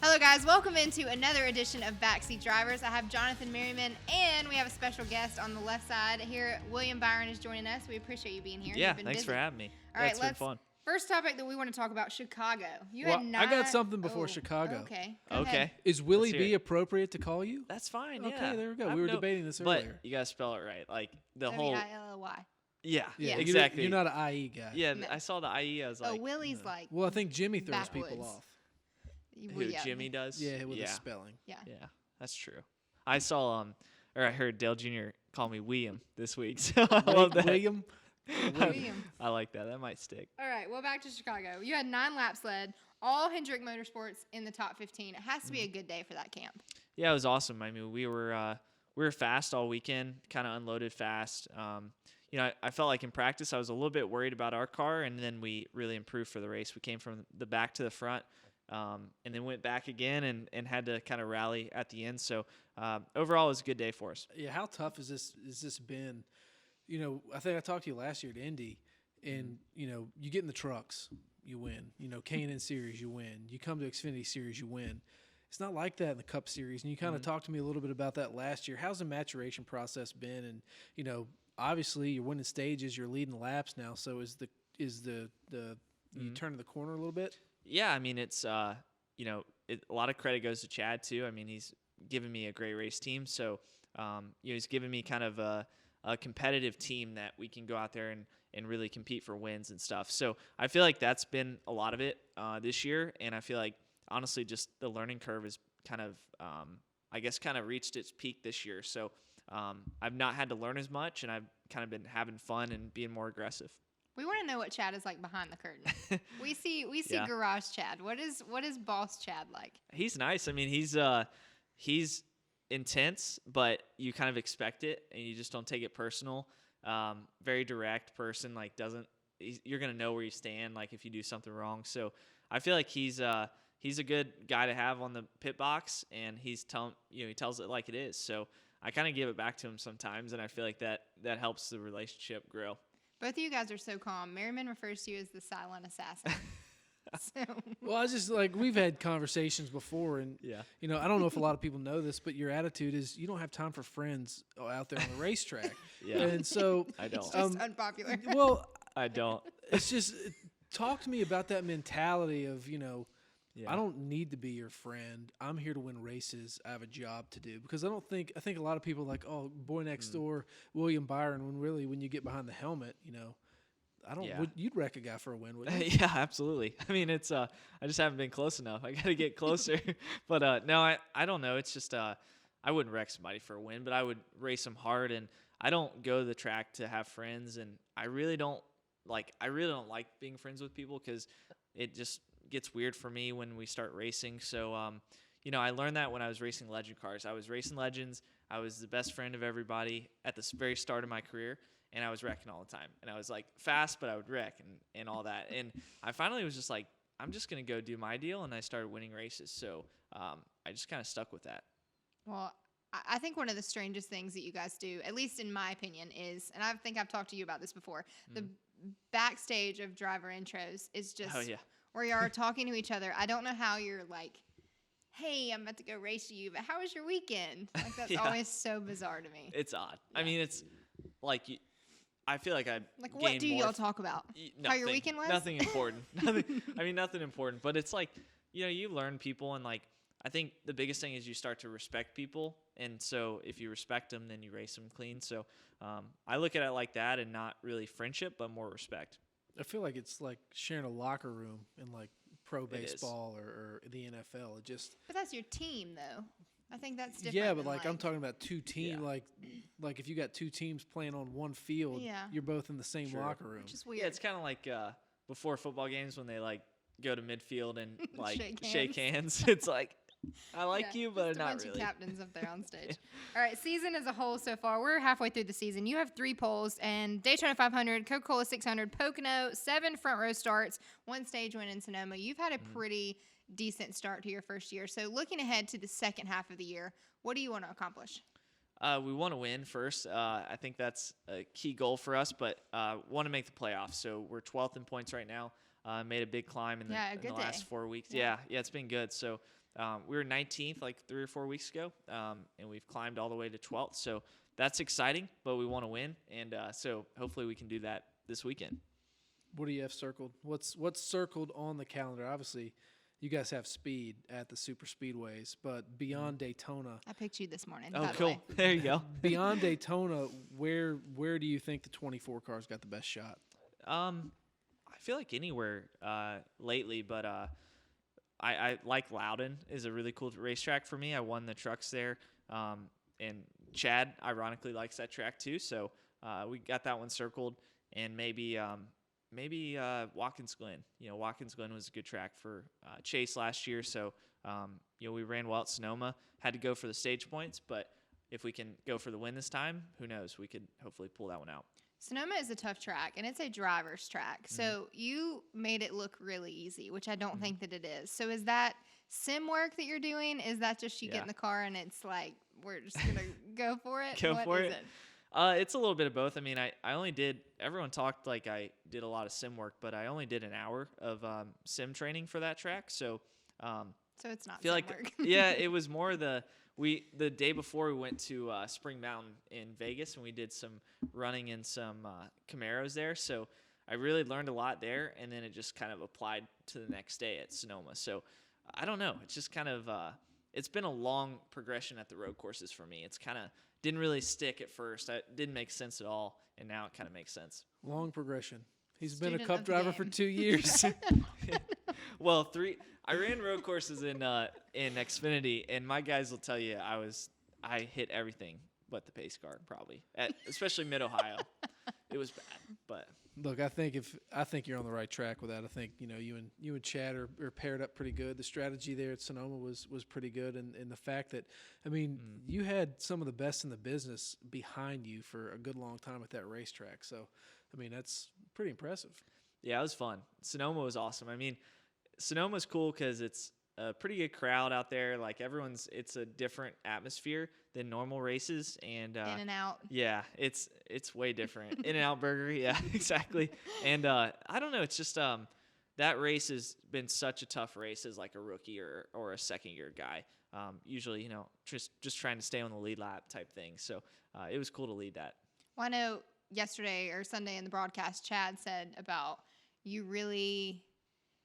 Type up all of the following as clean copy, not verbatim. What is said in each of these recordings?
Hello, guys. Welcome into another edition of Backseat Drivers. I have Jonathan Merriman, and we have a special guest on the left side here. William Byron is joining us. We appreciate you being here. Yeah, thanks for having me. All right, it's been fun. First topic that we want to talk about, Chicago. I got something before Chicago. Okay. Okay. Is Willie B appropriate to call you? That's fine. Okay, yeah. there we go. We were debating this earlier. But you gotta spell it right. Like the whole. W-I-L-L-Y. Yeah. Yeah. Exactly. You're not an IE guy. Yeah, No. I saw the IE. I was like. Willie's like. Well, I think Jimmy throws people Backwoods. off. Who Jimmy does? Yeah, with the spelling. Yeah. Yeah, that's true. I saw I heard Dale Jr. call me William this week. So I love that. William. I like that. That might stick. All right, well, back to Chicago. You had 9 laps led, all Hendrick Motorsports in the top 15. It has to be a good day for that camp. Yeah, it was awesome. I mean, we were fast all weekend, kind of unloaded fast. I felt like in practice I was a little bit worried about our car, and then we really improved for the race. We came from the back to the front. And then went back again and had to kind of rally at the end. So overall, it was a good day for us. Yeah, how tough has this been? You know, I think I talked to you last year at Indy, and you get in the trucks, you win. K&N Series, you win. You come to Xfinity Series, you win. It's not like that in the Cup Series, and you kind of talked to me a little bit about that last year. How's the maturation process been? And obviously you're winning stages, you're leading laps now. So is the you turning the corner a little bit? Yeah, I mean, it's, a lot of credit goes to Chad, too. I mean, he's given me a great race team. So, he's given me kind of a competitive team that we can go out there and really compete for wins and stuff. So I feel like that's been a lot of it this year. And I feel like, honestly, just the learning curve is kind of, reached its peak this year. So I've not had to learn as much, and I've kind of been having fun and being more aggressive. We want to know what Chad is like behind the curtain. We see Yeah. Garage Chad. What is Boss Chad like? He's nice. I mean, he's intense, but you kind of expect it, and you just don't take it personal. Very direct person. Like you're gonna know where you stand. Like if you do something wrong. So I feel like he's a good guy to have on the pit box, and he tells it like it is. So I kind of give it back to him sometimes, and I feel like that helps the relationship grow. Both of you guys are so calm. Merriman refers to you as the silent assassin. Well, I just we've had conversations before, and I don't know if a lot of people know this, but your attitude is you don't have time for friends out there on the racetrack. Yeah, and so I don't. It's just unpopular. Well, I don't. It's just talk to me about that mentality of Yeah. I don't need to be your friend. I'm here to win races. I have a job to do. Because I think a lot of people are like, oh, boy next door, William Byron, when really when you get behind the helmet, you'd wreck a guy for a win, wouldn't you? Yeah, absolutely. I mean, it's I just haven't been close enough. I got to get closer. But no, I don't know. It's just I wouldn't wreck somebody for a win, but I would race them hard, and I don't go to the track to have friends, and I really don't like being friends with people because it just gets weird for me when we start racing. So I learned that when I was racing legend cars. I was racing legends. I was the best friend of everybody at the very start of my career, and I was wrecking all the time. And I was like fast, but I would wreck and all that. And I finally was just like, I'm just gonna go do my deal, and I started winning races. So I just kind of stuck with that. Well, I think one of the strangest things that you guys do, at least in my opinion, is, and I think I've talked to you about this before, the backstage of driver intros is just where you are talking to each other. I don't know how you're like, hey, I'm about to go race you, but how was your weekend? Like that's always so bizarre to me. It's odd. Yeah. I mean, it's like I feel like what do y'all talk about? How your weekend was? Nothing important. Nothing important. But it's like, you learn people, and like I think the biggest thing is you start to respect people, and so if you respect them, then you race them clean. So I look at it like that, and not really friendship, but more respect. I feel like it's like sharing a locker room in like pro baseball or the NFL. But that's your team, though. I think that's different. Yeah, but I'm talking about two teams. Yeah. Like if you got two teams playing on one field, you're both in the same locker room. Which is weird. Yeah, it's kind of like before football games when they like go to midfield and like shake hands. It's like, I like you, but not really. Bunch of captains up there on stage. All right, season as a whole so far, we're halfway through the season. You have 3 poles, and Daytona 500, Coca-Cola 600, Pocono, 7 front row starts, 1 stage win in Sonoma. You've had a pretty decent start to your first year. So looking ahead to the second half of the year, what do you want to accomplish? We want to win first. I think that's a key goal for us, but want to make the playoffs. So we're 12th in points right now. Made a big climb in the last 4 weeks. Yeah, it's been good. So We were 19th like 3 or 4 weeks ago, and we've climbed all the way to 12th. So that's exciting, but we want to win, and so hopefully we can do that this weekend. What do you have circled? What's circled on the calendar? Obviously, you guys have speed at the super speedways, but beyond Daytona, I picked you this morning. Oh, by the cool! way. There you go. Beyond Daytona, where do you think the 24 cars got the best shot? I feel like anywhere lately, but I like Loudon is a really cool racetrack for me. I won the trucks there, and Chad ironically likes that track too. So we got that one circled, and maybe Watkins Glen. Watkins Glen was a good track for Chase last year. So we ran well at Sonoma. Had to go for the stage points, but if we can go for the win this time, who knows? We could hopefully pull that one out. Sonoma is a tough track, and it's a driver's track. Mm-hmm. So you made it look really easy, which I don't think that it is. So is that sim work that you're doing? Is that just you get in the car and it's like, we're just going to go for it? What is it? It's a little bit of both. I mean, I only did, everyone talked like I did a lot of sim work, but I only did an hour of sim training for that track. So it's not feel sim like, work. Yeah, it was more the day before we went to Spring Mountain in Vegas, and we did some running in some Camaros there. So I really learned a lot there, and then it just kind of applied to the next day at Sonoma. So I don't know. It's just kind of it's been a long progression at the road courses for me. It's kind of didn't really stick at first. It didn't make sense at all, and now it kind of makes sense. Long progression. He's Student been a Cup driver for 2 years. Well, 3. I ran road courses in Xfinity, and my guys will tell you I hit everything but the pace car probably, especially Mid Ohio. It was bad, but look, I think you're on the right track with that. I think you and Chad are paired up pretty good. The strategy there at Sonoma was pretty good, and the fact that you had some of the best in the business behind you for a good long time at that racetrack. So that's pretty impressive. Yeah, it was fun. Sonoma was awesome. Sonoma's cool because it's a pretty good crowd out there. Like it's a different atmosphere than normal races, and in and out. Yeah, it's way different. In and Out Burger, yeah, exactly. And I don't know, it's just that race has been such a tough race as like a rookie or a second year guy. Usually, just trying to stay on the lead lap type thing. So it was cool to lead that. Well, I know yesterday or Sunday in the broadcast, Chad said about you really.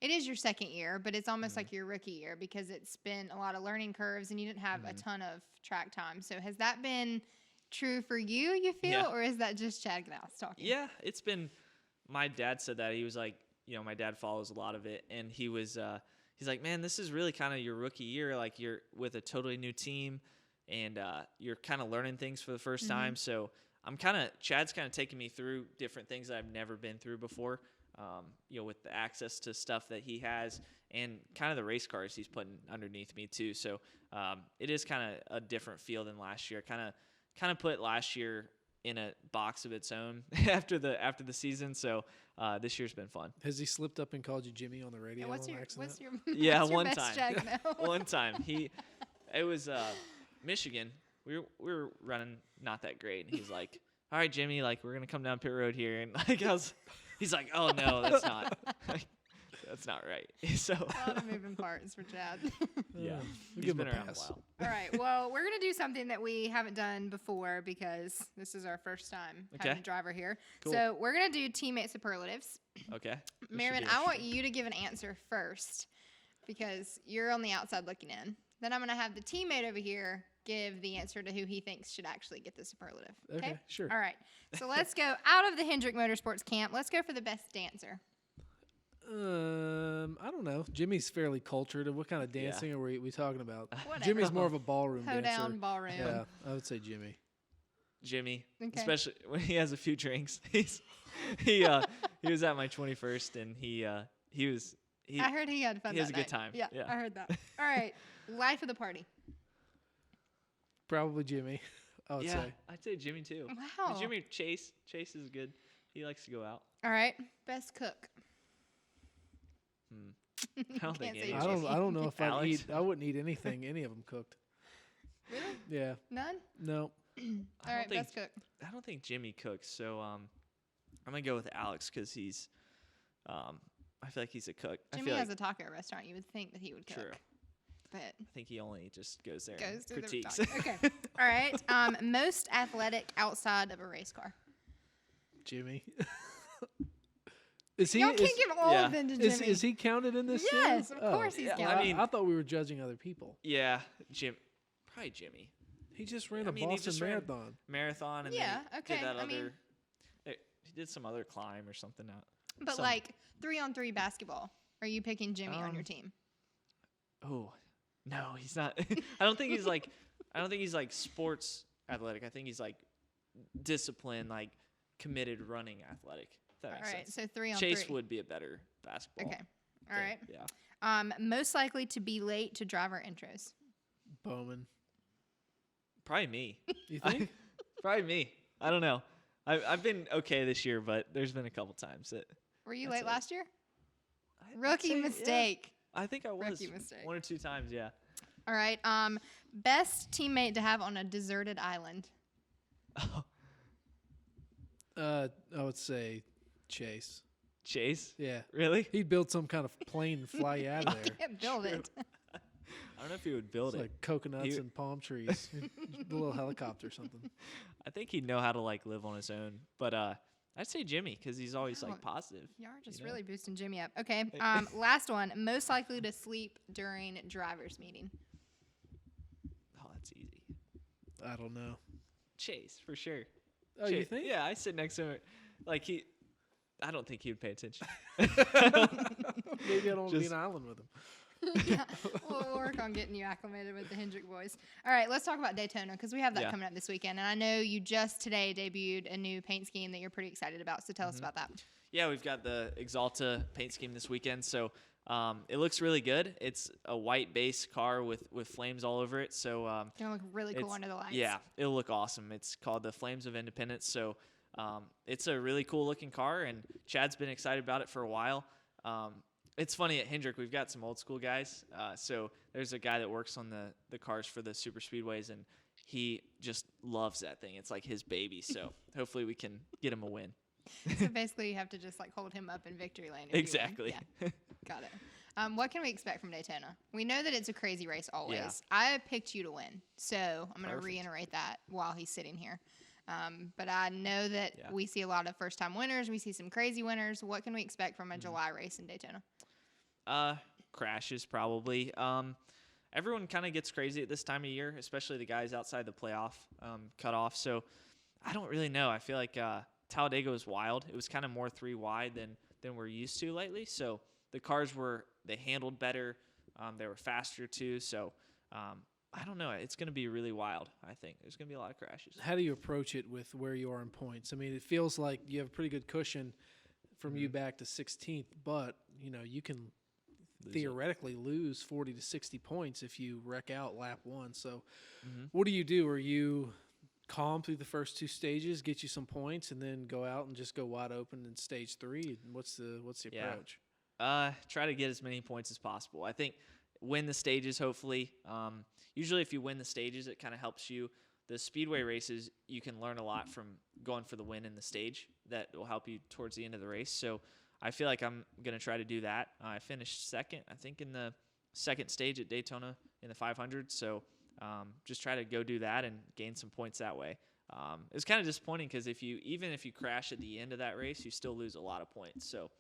It is your second year, but it's almost like your rookie year because it's been a lot of learning curves and you didn't have a ton of track time. So has that been true for you feel, or is that just Chad Knaus talking? Yeah, it's been – my dad said that. He was like – my dad follows a lot of it, and he was he's like, man, this is really kind of your rookie year. Like you're with a totally new team, and you're kind of learning things for the first time. So Chad's kind of taking me through different things that I've never been through before. With the access to stuff that he has and kind of the race cars he's putting underneath me too. So it is kind of a different feel than last year. Kind of put last year in a box of its own after the season. So this year's been fun. Has he slipped up and called you Jimmy on the radio? What's your yeah, one time. One time it was Michigan. We were running not that great, and he's like, "All right, Jimmy, like we're gonna come down pit road here," and like he's like, "Oh no, that's not." That's not right. So a lot of moving parts for Chad. Yeah, he's been around a while. All right. Well, we're gonna do something that we haven't done before because this is our first time having a driver here. Cool. So we're gonna do teammate superlatives. Okay. Merriman, I want you to give an answer first because you're on the outside looking in. Then I'm gonna have the teammate over here give the answer to who he thinks should actually get the superlative. Okay, sure. All right. So let's go out of the Hendrick Motorsports camp. Let's go for the best dancer. I don't know. Jimmy's fairly cultured. What kind of dancing are we talking about? Whatever. Jimmy's more of a ballroom dancer. Hoedown ballroom. Yeah, I would say Jimmy. Jimmy, okay. Especially when he has a few drinks. He was at my 21st, and he was. I heard he had fun. He has a night. good time. Yeah, I heard that. All right, life of the party. Probably Jimmy. I would say. I'd say Jimmy too. Wow. Jimmy Chase is good. He likes to go out. All right, best cook. I don't think any. I don't know if Alex? I wouldn't eat anything any of them cooked. Really? Yeah. None? No. All right, best cook. I don't think Jimmy cooks, so I'm gonna go with Alex because he's I feel like he's a cook. Jimmy has a taco restaurant. You would think that he would cook. True. but I think he only just goes there goes and to critiques. the okay. All right. Most athletic outside of a race car. Jimmy. Is he? Y'all can't give all of them to Jimmy. Is he counted in this? Yes, too? of course he's counted. I mean, I thought we were judging other people. Yeah, probably Jimmy. He just ran a he Boston just ran Marathon. Marathon, and Yeah, then okay, did that I mean- he did some other climb or something. But like 3-on-3 basketball, are you picking Jimmy on your team? Oh, no, he's not. I don't think he's like sports athletic. I think he's like disciplined, like committed running athletic. If that All makes right, sense. so 3-on-3. Chase would be a better basketball. Okay. All right. Yeah. Most likely to be late to driver intros. Bowman. Probably me. You think? Probably me. I don't know. I've been okay this year, but there's been a couple times that. Were you That's late it. last year? I'd Rookie say, yeah. mistake. I think I was Rookie mistake. 1 or 2 times. Yeah. All right. Best teammate to have on a deserted island. I would say Chase. Chase. Yeah. Really? He'd build some kind of plane and fly you out of there. Can't build it. I don't know if he would build It's it. like coconuts and palm trees. A little helicopter or something. I think he'd know how to like live on his own. But I'd say Jimmy because he's always Oh, like positive. You are just You know? really boosting Jimmy up. Okay. Last one. Most likely to sleep during driver's meeting. Oh, that's easy. I don't know. Chase for sure. Oh, Chase. you think? Yeah, I sit next to him. Like I don't think he would pay attention. Maybe I don't want to be Just- an island with him. Yeah, we'll work on getting you acclimated with the Hendrick boys. All right, let's talk about Daytona because we have that Yeah. coming up this weekend. And I know you just today debuted a new paint scheme that you're pretty excited about. So tell us about that. Yeah, we've got the Exalta paint scheme this weekend, so it looks really good. It's a white base car with flames all over it, so It's going to look really cool under the lights. yeah, it'll look awesome. It's called the Flames of Independence, so it's a really cool looking car, and Chad's been excited about it for a while. It's funny at Hendrick, we've got some old school guys. So there's a guy that works on the cars for the super speedways, and he just loves that thing. It's like his baby. So hopefully we can get him a win. So basically, you have to just like hold him up in victory lane. if you win. Exactly. Yeah. Got it. What can we expect from Daytona? We know that it's a crazy race always. Yeah. I picked you to win, so I'm going to Perfect. reiterate that while he's sitting here. But I know that Yeah. we see a lot of first-time winners. We see some crazy winners. What can we expect from a July race in Daytona? Crashes probably. Everyone kind of gets crazy at this time of year, especially the guys outside the playoff cutoff. So I don't really know. I feel like Talladega was wild. It was kind of more 3 wide than we're used to lately. So the cars they handled better. They were faster too. So I don't know. It's going to be really wild, I think. There's going to be a lot of crashes. How do you approach it with where you are in points? I mean, it feels like you have a pretty good cushion from you back to 16th, but you can theoretically lose 40 to 60 points if you wreck out lap 1. So what do you do? Are you calm through the first 2 stages, get you some points, and then go out and just go wide open in stage 3? What's the approach? Try to get as many points as possible. I think win the stages, hopefully. Usually if you win the stages, it kind of helps you. The speedway races, you can learn a lot from going for the win in the stage. That will help you towards the end of the race. So I feel like I'm going to try to do that. I finished second, I think, in the second stage at Daytona in the 500. So just try to go do that and gain some points that way. It's kind of disappointing because even if you crash at the end of that race, you still lose a lot of points. So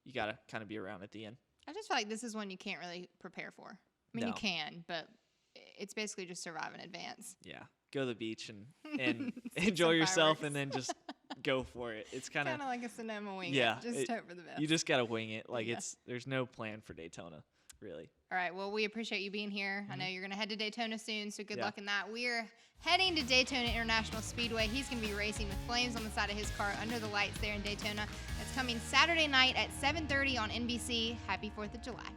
you got to kind of be around at the end. I just feel like this is one you can't really prepare for. I mean, No. you can, but it's basically just survive in advance. Yeah, go to the beach and See enjoy some yourself, fireworks. and then just go for it. It's kind Kind of of like a Sonoma wing. Yeah, Just hope for the best. you just gotta wing it. Like Yeah. there's no plan for Daytona, really. All right. Well, we appreciate you being here. I know you're going to head to Daytona soon, so good Yeah. luck in that. We're heading to Daytona International Speedway. He's going to be racing with flames on the side of his car under the lights there in Daytona. It's coming Saturday night at 7:30 on NBC. Happy 4th of July.